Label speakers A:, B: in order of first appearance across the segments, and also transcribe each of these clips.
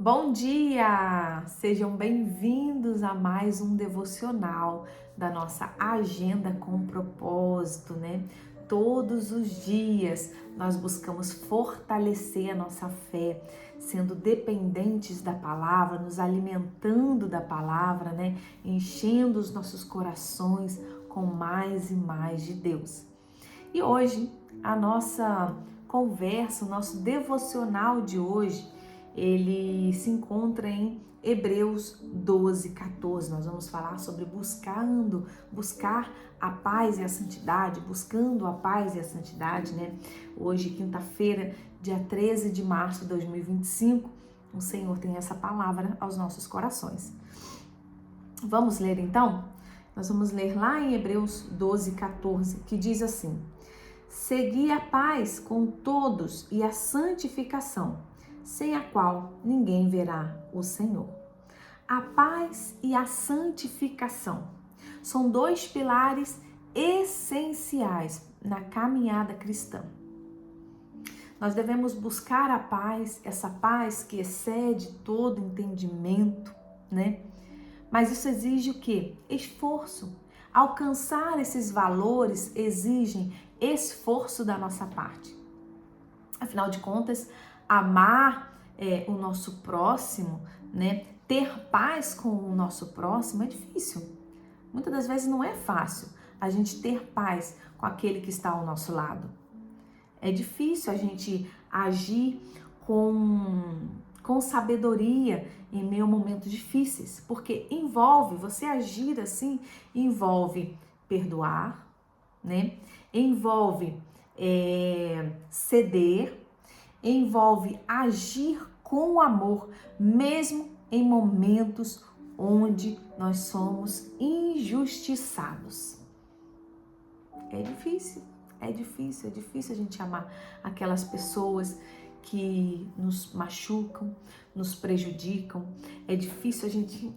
A: Bom dia! Sejam bem-vindos a mais um devocional da nossa Agenda com Propósito, né? Todos os dias nós buscamos fortalecer a nossa fé, sendo dependentes da palavra, nos alimentando da palavra, né? Enchendo os nossos corações com mais e mais de Deus. E hoje, a nossa conversa, o nosso devocional de hoje, ele se encontra em Hebreus 12, 14. Nós vamos falar sobre buscar a paz e a santidade, buscando a paz e a santidade, né? Hoje, quinta-feira, dia 13 de março de 2025, o Senhor tem essa palavra aos nossos corações. Vamos ler então? Nós vamos ler lá em Hebreus 12, 14, que diz assim: Segui a paz com todos e a santificação, sem a qual ninguém verá o Senhor. A paz e a santificação são dois pilares essenciais na caminhada cristã. Nós devemos buscar a paz, essa paz que excede todo entendimento, né? Mas isso exige o quê? Esforço. Alcançar esses valores exigem esforço da nossa parte. Afinal de contas, amar o nosso próximo, né? Ter paz com o nosso próximo é difícil. Muitas das vezes não é fácil a gente ter paz com aquele que está ao nosso lado. É difícil a gente agir com sabedoria em meio a momentos difíceis, porque você agir assim, envolve perdoar, né? Envolve ceder, envolve agir com amor, mesmo em momentos onde nós somos injustiçados. É difícil a gente amar aquelas pessoas que nos machucam, nos prejudicam. É difícil a gente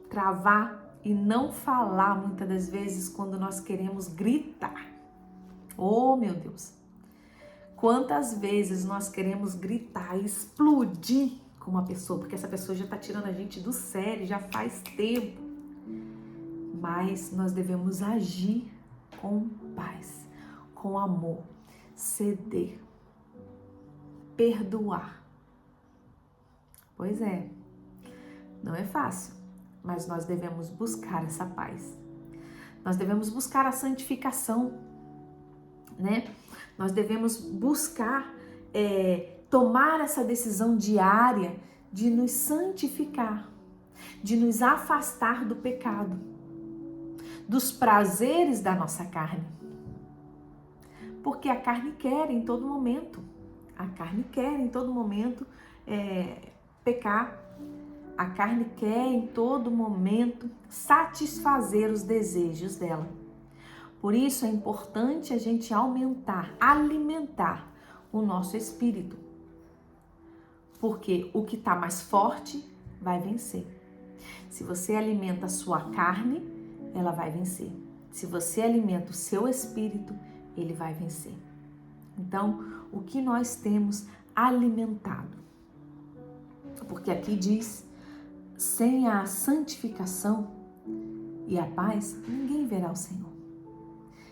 A: travar e não falar muitas das vezes quando nós queremos gritar. Oh, meu Deus! Quantas vezes nós queremos gritar, explodir com uma pessoa, porque essa pessoa já está tirando a gente do sério, já faz tempo. Mas nós devemos agir com paz, com amor, ceder, perdoar. Pois é, não é fácil, mas nós devemos buscar essa paz. Nós devemos buscar a santificação, né? Nós devemos buscar tomar essa decisão diária de nos santificar, de nos afastar do pecado, dos prazeres da nossa carne. Porque a carne quer em todo momento, pecar. A carne quer em todo momento satisfazer os desejos dela. Por isso é importante a gente alimentar o nosso espírito. Porque o que está mais forte vai vencer. Se você alimenta a sua carne, ela vai vencer. Se você alimenta o seu espírito, ele vai vencer. Então, o que nós temos alimentado? Porque aqui diz, sem a santificação e a paz, ninguém verá o Senhor.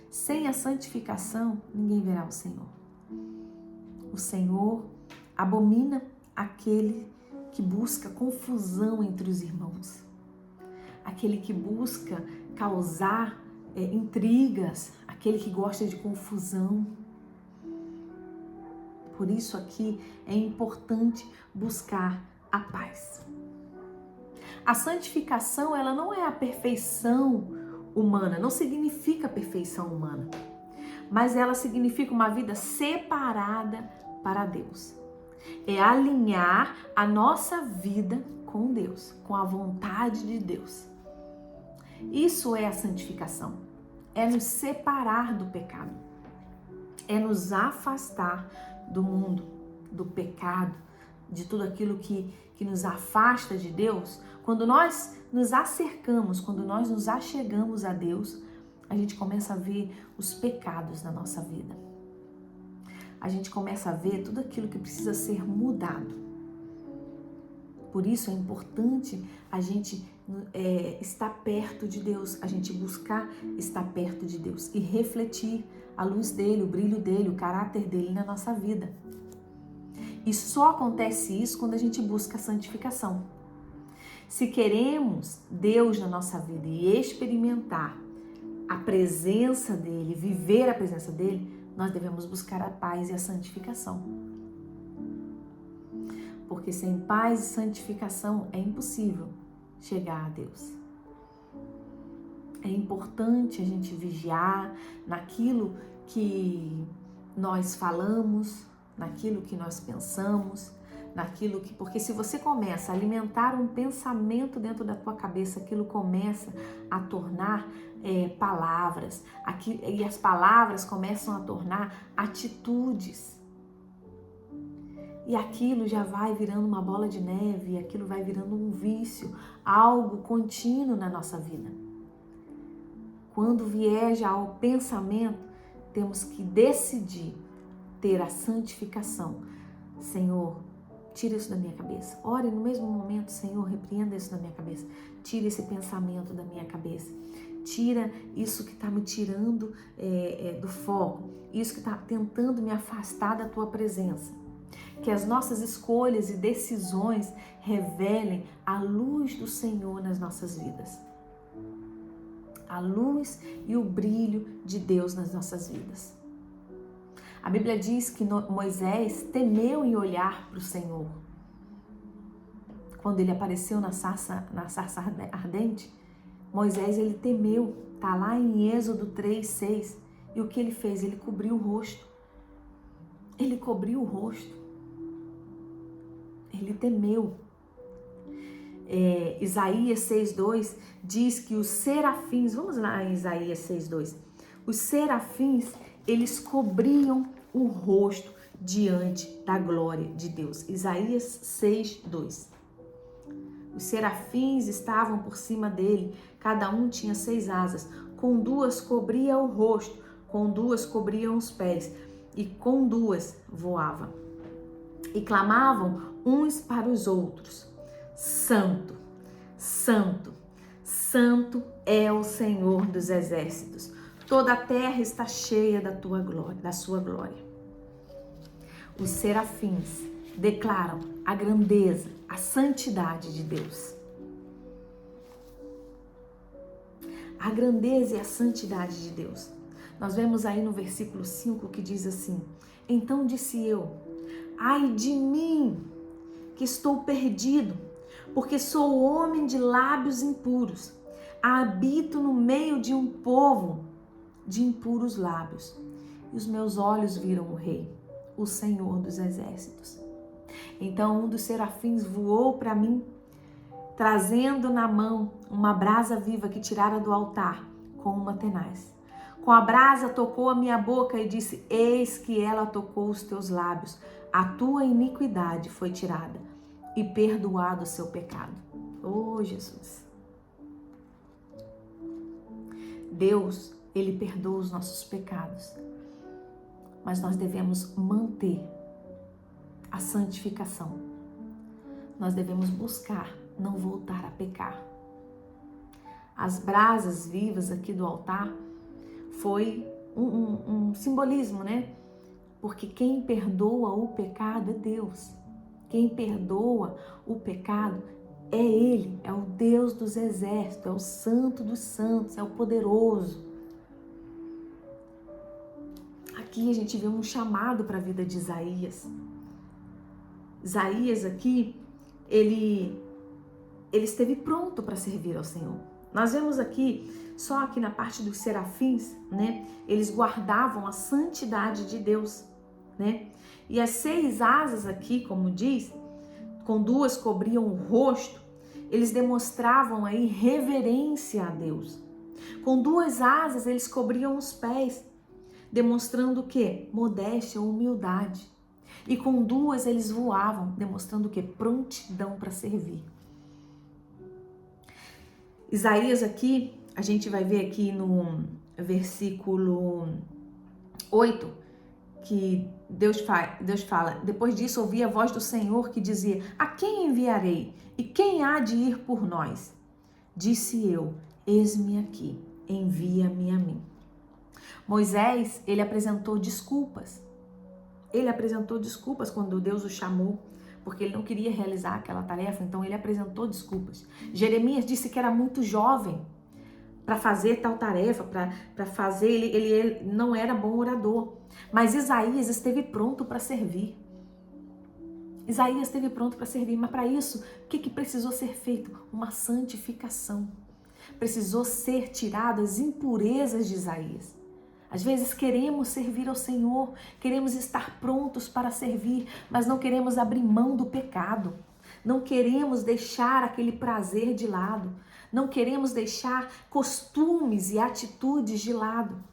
A: Sem a santificação, ninguém verá o Senhor. O Senhor abomina aquele que busca confusão entre os irmãos. Aquele que busca causar intrigas, aquele que gosta de confusão. Por isso aqui é importante buscar a paz. A santificação, ela não é a perfeição humana, não significa perfeição humana, mas ela significa uma vida separada para Deus. É alinhar a nossa vida com Deus, com a vontade de Deus. Isso é a santificação, é nos separar do pecado, é nos afastar do mundo, do pecado, de tudo aquilo que nos afasta de Deus. Quando nós nos acercamos, quando nós nos achegamos a Deus, a gente começa a ver os pecados na nossa vida. A gente começa a ver tudo aquilo que precisa ser mudado. Por isso é importante a gente estar perto de Deus, a gente buscar estar perto de Deus e refletir a luz dele, o brilho dele, o caráter dele na nossa vida. E só acontece isso quando a gente busca a santificação. Se queremos Deus na nossa vida e experimentar a presença dele, viver a presença dele, nós devemos buscar a paz e a santificação. Porque sem paz e santificação é impossível chegar a Deus. É importante a gente vigiar naquilo que nós falamos, naquilo que nós pensamos, porque se você começa a alimentar um pensamento dentro da tua cabeça, aquilo começa a tornar palavras, e as palavras começam a tornar atitudes. E aquilo já vai virando uma bola de neve, aquilo vai virando um vício, algo contínuo na nossa vida. Quando vier já ao pensamento, temos que decidir ter a santificação. Senhor, tira isso da minha cabeça. Ore no mesmo momento, Senhor, repreenda isso da minha cabeça. Tira esse pensamento da minha cabeça. Tira isso que está me tirando do foco, isso que está tentando me afastar da tua presença. Que as nossas escolhas e decisões revelem a luz do Senhor nas nossas vidas. A luz e o brilho de Deus nas nossas vidas. A Bíblia diz que Moisés temeu em olhar para o Senhor. Quando ele apareceu na sarça ardente, Moisés ele temeu. Está lá em Êxodo 3:6. E o que ele fez? Ele cobriu o rosto. Ele cobriu o rosto. Ele temeu. Isaías 6:2 diz que os serafins, vamos lá em Isaías 6:2, os serafins, eles cobriam o rosto diante da glória de Deus. Isaías 6:2. Os serafins estavam por cima dele, cada um tinha 6 asas, com 2 cobria o rosto, com 2 cobriam os pés, e com 2 voava. E clamavam uns para os outros: Santo, Santo, Santo é o Senhor dos exércitos. Toda a terra está cheia da tua glória, da sua glória. Os serafins declaram a grandeza, a santidade de Deus. A grandeza e a santidade de Deus. Nós vemos aí no versículo 5 que diz assim: Então disse eu: Ai de mim, que estou perdido, porque sou homem de lábios impuros. Habito no meio de um povo de impuros lábios. E os meus olhos viram o Rei, o Senhor dos exércitos. Então um dos serafins voou para mim, trazendo na mão uma brasa viva que tirara do altar com uma tenaz. Com a brasa tocou a minha boca e disse: Eis que ela tocou os teus lábios. A tua iniquidade foi tirada e perdoado o seu pecado. Oh, Jesus! Deus, Ele perdoa os nossos pecados, mas nós devemos manter a santificação. Nós devemos buscar não voltar a pecar. As brasas vivas aqui do altar foi um simbolismo, né? Porque quem perdoa o pecado é Deus. Quem perdoa o pecado é Ele, é o Deus dos exércitos, é o Santo dos Santos, é o poderoso. Aqui a gente vê um chamado para a vida de Isaías. Isaías aqui, ele esteve pronto para servir ao Senhor. Nós vemos aqui, só aqui na parte dos serafins, né? Eles guardavam a santidade de Deus, né? E as 6 asas aqui, como diz, com 2 cobriam o rosto, eles demonstravam aí reverência a Deus. Com 2 asas eles cobriam os pés, demonstrando o quê? Modéstia, humildade. E com 2 eles voavam, demonstrando o quê? Prontidão para servir. Isaías aqui, a gente vai ver aqui no versículo 8, que Deus fala, depois disso ouvi a voz do Senhor que dizia, a quem enviarei? E quem há de ir por nós? Disse eu, eis-me aqui, envia-me a mim. Moisés, ele apresentou desculpas. Ele apresentou desculpas quando Deus o chamou, porque ele não queria realizar aquela tarefa, então ele apresentou desculpas. Jeremias disse que era muito jovem para fazer tal tarefa, para fazer, ele não era bom orador. Mas Isaías esteve pronto para servir. Isaías esteve pronto para servir, mas para isso, o que precisou ser feito? Uma santificação. Precisou ser tirado as impurezas de Isaías. Às vezes queremos servir ao Senhor, queremos estar prontos para servir, mas não queremos abrir mão do pecado. Não queremos deixar aquele prazer de lado. Não queremos deixar costumes e atitudes de lado.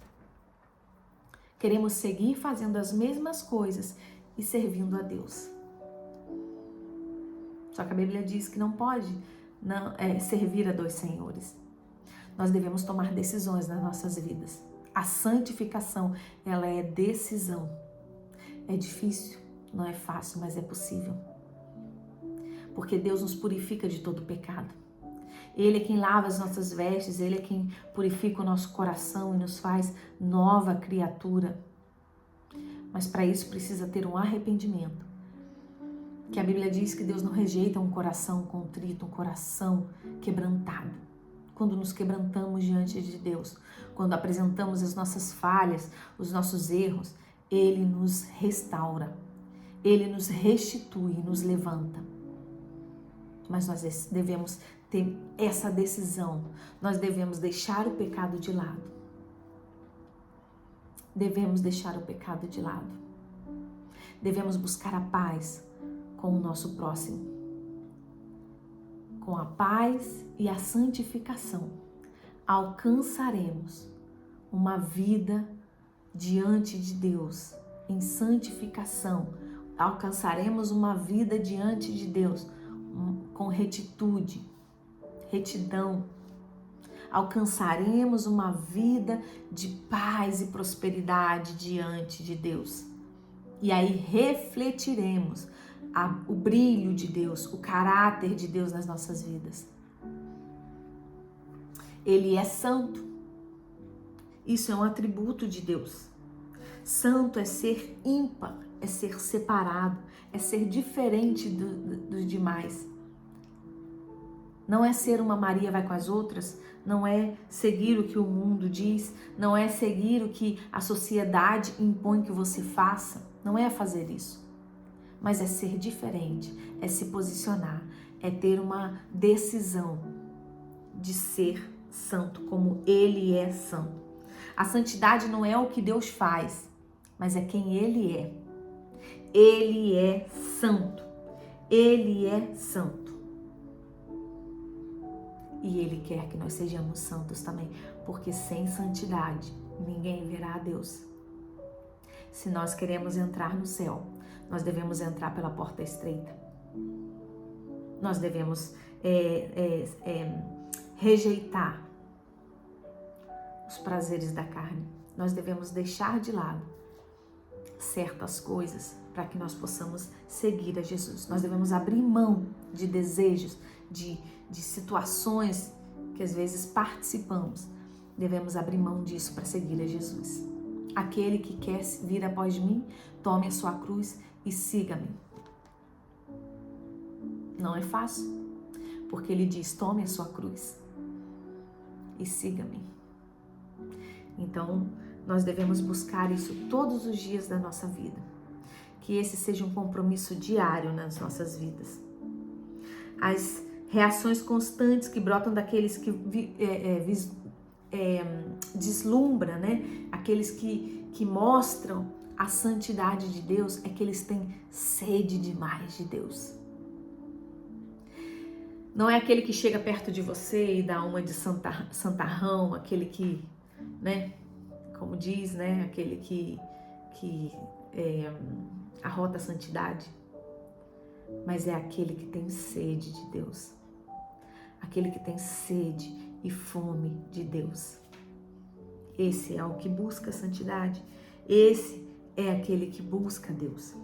A: Queremos seguir fazendo as mesmas coisas e servindo a Deus. Só que a Bíblia diz que não pode servir a dois senhores. Nós devemos tomar decisões nas nossas vidas. A santificação, ela é decisão. É difícil, não é fácil, mas é possível. Porque Deus nos purifica de todo pecado. Ele é quem lava as nossas vestes, Ele é quem purifica o nosso coração e nos faz nova criatura. Mas para isso precisa ter um arrependimento. Que a Bíblia diz que Deus não rejeita um coração contrito, um coração quebrantado. Quando nos quebrantamos diante de Deus, quando apresentamos as nossas falhas, os nossos erros, Ele nos restaura, Ele nos restitui, nos levanta. Mas nós devemos ter essa decisão, nós devemos deixar o pecado de lado. Devemos deixar o pecado de lado. Devemos buscar a paz com o nosso próximo. Com a paz e a santificação, alcançaremos uma vida diante de Deus, em santificação. Alcançaremos uma vida diante de Deus, com retitude, retidão. Alcançaremos uma vida de paz e prosperidade diante de Deus. E aí refletiremos o brilho de Deus, o caráter de Deus nas nossas vidas. Ele é santo. Isso é um atributo de Deus. Santo é ser ímpar, é ser separado, é ser diferente dos demais. Não é ser uma Maria vai com as outras, não é seguir o que o mundo diz, não é seguir o que a sociedade impõe que você faça, não é fazer isso. Mas é ser diferente, é se posicionar, é ter uma decisão de ser santo, como Ele é santo. A santidade não é o que Deus faz, mas é quem Ele é. Ele é santo. Ele é santo. E Ele quer que nós sejamos santos também, porque sem santidade ninguém verá a Deus. Se nós queremos entrar no céu, nós devemos entrar pela porta estreita. Nós devemos rejeitar os prazeres da carne. Nós devemos deixar de lado certas coisas para que nós possamos seguir a Jesus. Nós devemos abrir mão de desejos, de situações que às vezes participamos. Devemos abrir mão disso para seguir a Jesus. Aquele que quer vir após mim, tome a sua cruz e siga-me. Não é fácil, porque Ele diz, tome a sua cruz e siga-me. Então, nós devemos buscar isso todos os dias da nossa vida. Que esse seja um compromisso diário nas nossas vidas. As reações constantes que brotam daqueles que deslumbra, né? Aqueles que mostram a santidade de Deus, é que eles têm sede demais de Deus. Não é aquele que chega perto de você e dá uma de santarrão, aquele que, né? Como diz, né? Aquele que arrota a santidade. Mas é aquele que tem sede de Deus. Aquele que tem sede e fome de Deus. Esse é o que busca a santidade. Esse é aquele que busca Deus.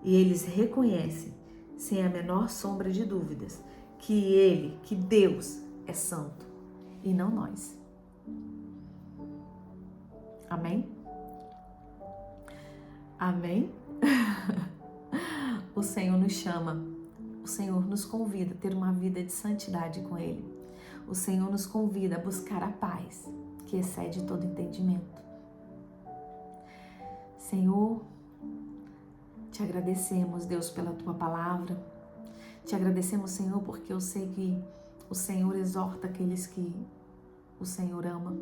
A: E eles reconhecem, sem a menor sombra de dúvidas, que Deus é santo e não nós. Amém? Amém? O Senhor nos chama, o Senhor nos convida a ter uma vida de santidade com Ele. O Senhor nos convida a buscar a paz, que excede todo entendimento. Senhor, te agradecemos, Deus, pela Tua palavra. Te agradecemos, Senhor, porque eu sei que o Senhor exorta aqueles que o Senhor ama.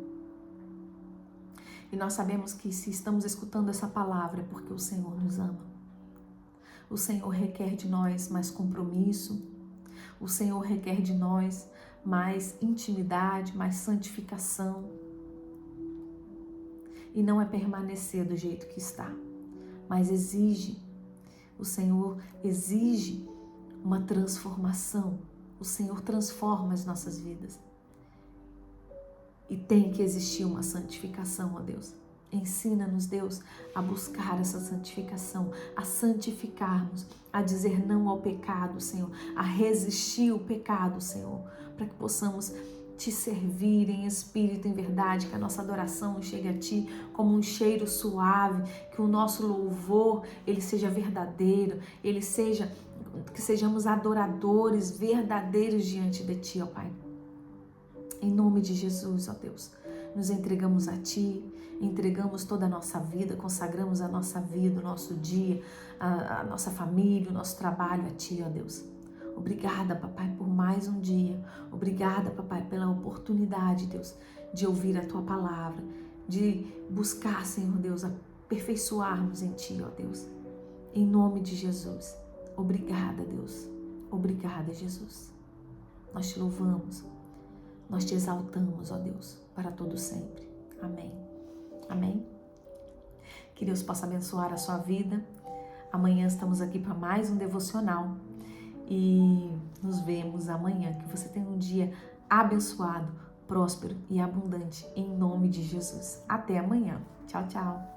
A: E nós sabemos que se estamos escutando essa palavra é porque o Senhor nos ama. O Senhor requer de nós mais compromisso. O Senhor requer de nós mais intimidade, mais santificação. E não é permanecer do jeito que está, mas o Senhor exige uma transformação. O Senhor transforma as nossas vidas. E tem que existir uma santificação, ó Deus. Ensina-nos, Deus, a buscar essa santificação, a santificarmos, a dizer não ao pecado, Senhor, a resistir o pecado, Senhor, para que possamos te servir em espírito, em verdade, que a nossa adoração chegue a Ti como um cheiro suave, que o nosso louvor, ele seja verdadeiro, que sejamos adoradores verdadeiros diante de Ti, ó Pai. Em nome de Jesus, ó Deus, nos entregamos a Ti, entregamos toda a nossa vida, consagramos a nossa vida, o nosso dia, a nossa família, o nosso trabalho a Ti, ó Deus. Obrigada, papai, por mais um dia. Obrigada, papai, pela oportunidade, Deus, de ouvir a Tua palavra, de buscar, Senhor Deus, aperfeiçoarmos em Ti, ó Deus. Em nome de Jesus. Obrigada, Deus. Obrigada, Jesus. Nós Te louvamos. Nós Te exaltamos, ó Deus, para todo sempre. Amém. Amém. Que Deus possa abençoar a sua vida. Amanhã estamos aqui para mais um devocional. E nos vemos amanhã. Que você tenha um dia abençoado, próspero e abundante, em nome de Jesus. Até amanhã. Tchau, tchau.